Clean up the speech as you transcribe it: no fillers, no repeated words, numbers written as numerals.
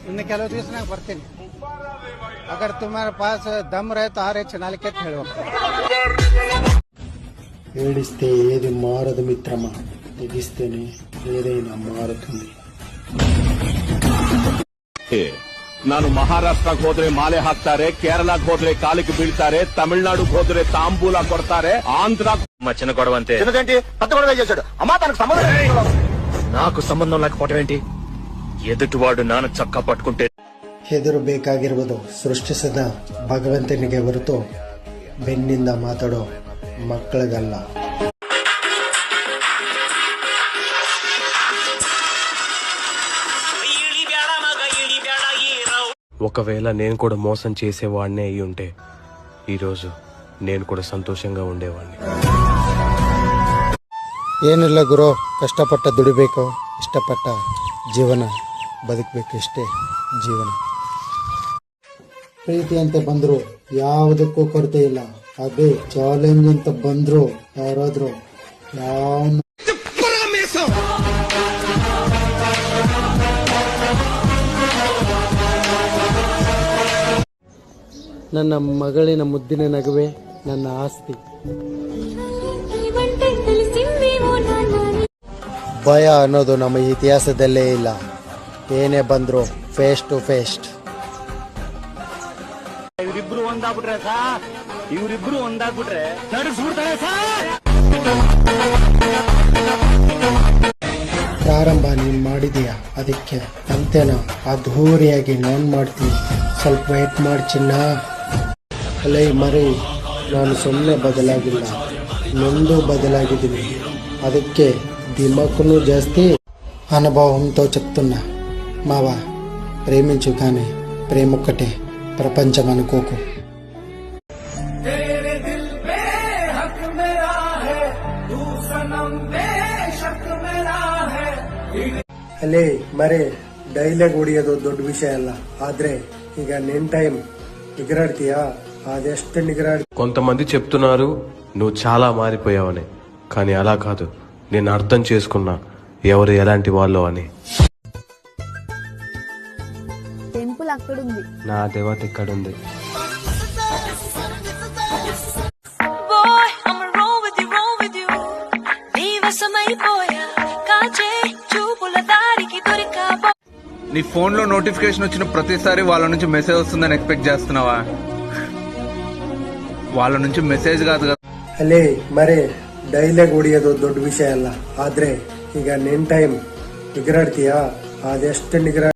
ಇನ್ನು ಕೆಲವು ದಿವಸ ನಾನು ಬರ್ತೀನಿ. ಅಗರ್ ತುಮಾರ ಪಾಸ್ ದಮ್ ರहे तो आरे चनालिके ಹೇಳಬೇಕು. ఏడిస్తే ఏది మారదు మిత్రమా, ఎగిస్తేనే ఏదైనా మారుతుంది. ನಾನು ಮಹಾರಾಷ್ಟ್ರಕ್ಕೆ ಹೋದ್ರೆ ಮಾಲೆ ಹಾಕ್ತಾರೆ, ಕೇರಳಕ್ಕೆ ಹೋದ್ರೆ ಕಾಲಿಗೆ ಬೀಳ್ತಾರೆ, తమిళనాడుకి ಹೋದ್ರೆ ತಾಂಬೂಲ కొడతారే, ఆంధ్ర చిన్న గొడవ అంతే. చిన్నదేంటి పెద్ద గొడవ చేశాడు. అమ్మా తనకు సంబంధం నాకు సంబంధం లేకపోవటం ఏంటి? ఎదుటివాడు నాన్న చక్కా పట్టుకుంటే ಹೆದರು ಬೇಕಾಗಿರುವುದು ಸೃಷ್ಟಿಸಿದ ಭಗವಂತನಿಗೆ ಹೊರತು ಬೆನ್ನಿಂದ ಮಾತಾಡೋ ಮಕ್ಕಳಿಗಲ್ಲ. ఒకవేళ నేను కూడా మోసం చేసేవాడినే అయి ఉంటే ఈరోజు నేను కూడా సంతోషంగా ఉండేవాడిని. ಏನಿಲ್ಲ ಗುರು, ಕಷ್ಟಪಟ್ಟ ದುಡಿಬೇಕು, ಇಷ್ಟಪಟ್ಟ ಜೀವನ ಬದುಕಬೇಕು, ಇಷ್ಟೇ ಜೀವನ. ಪ್ರೀತಿ ಅಂತ ಬಂದ್ರು ಯಾವುದಕ್ಕೂ ಕೊರತೆ ಇಲ್ಲ. ಅದೇ ಚಾಲೆಂಜ್ ಅಂತ ಬಂದ್ರು ಯಾರಾದ್ರೂ ನನ್ನ ಮಗಳಿನ ಮುದ್ದಿನ ನಗುವೆ ನನ್ನ ಆಸ್ತಿ. ಭಯ ಅನ್ನೋದು ನಮ್ಮ ಇತಿಹಾಸದಲ್ಲೇ ಇಲ್ಲ. ಏನೇ ಬಂದ್ರು ಫೇಸ್ ಟು ಫೇಸ್. ಇವರಿಬ್ರು ಒಂದಾಗ್ಬಿಟ್ರೆ ನಡೆಸ್ಬಿಡ್ತಾರೆ ಸಾರ್. ಪ್ರಾರಂಭ ನೀನ್ ಮಾಡಿದೀಯ, ಅದಕ್ಕೆ ಅಂತೆನ ಅದ್ಧೂರಿಯಾಗಿ ನಾನ್ ಮಾಡ್ತೀನಿ. ಸ್ವಲ್ಪ ವೇಟ್ ಮಾಡಿ ಚಿನ್ನ. ಅಲೇ ಮರಿ, ನಾನು ಸುಮ್ಮನೆ ಬದಲಾಗಿಲ್ಲ, ನೊಂದು బదలాగిದ್ದೀನಿ. ಅದಕ್ಕೆ దిమాకును జాస్తి అనుభవంతో చెప్తున్నా. మావా, ప్రేమించు కానీ ప్రేమొక్కటే ప్రపంచం అనుకోకు. ಅಲೇ ಮರೆ, ಡೈಲಾಗ್ ಹೊಡಿಯೋದು ದೊಡ್ಡ ವಿಷಯ ಅಲ್ಲ. ಆದ್ರೆ ಈಗ ನಿನ್ ಟೈಮ್. ನಿಗರಾಡ್ತೀಯಾ? ಅದೆಷ್ಟು ನಿಗರಾಡ್. కొంతమంది చెప్తున్నారు నువ్వు చాలా మారిపోయావని, కానీ అలా కాదు. నేను అర్థం చేసుకున్నా ఎవరు ఎలాంటి వాళ్ళు అని. టెంపుల్ అక్కడుంది, నా దేవత ఇక్కడుంది. నీ ఫోన్ లో నోటిఫికేషన్ వచ్చిన ప్రతిసారి వాళ్ళ నుంచి మెసేజ్ వస్తుందని ఎక్స్పెక్ట్ చేస్తున్నావా? వాళ్ళ నుంచి మెసేజ్ కాదు కదా. ಅಲೇ ಮರೆ, ಡೈಲಾಗ್ ಹೊಡಿಯೋದು ದೊಡ್ಡ ವಿಷಯ ಅಲ್ಲ. ಆದ್ರೆ ಈಗ ನಿನ್ ಟೈಮ್. ನಿಗರಾಡ್ತೀಯಾ? ಅದೆಷ್ಟು ನಿಗರಾಡ್.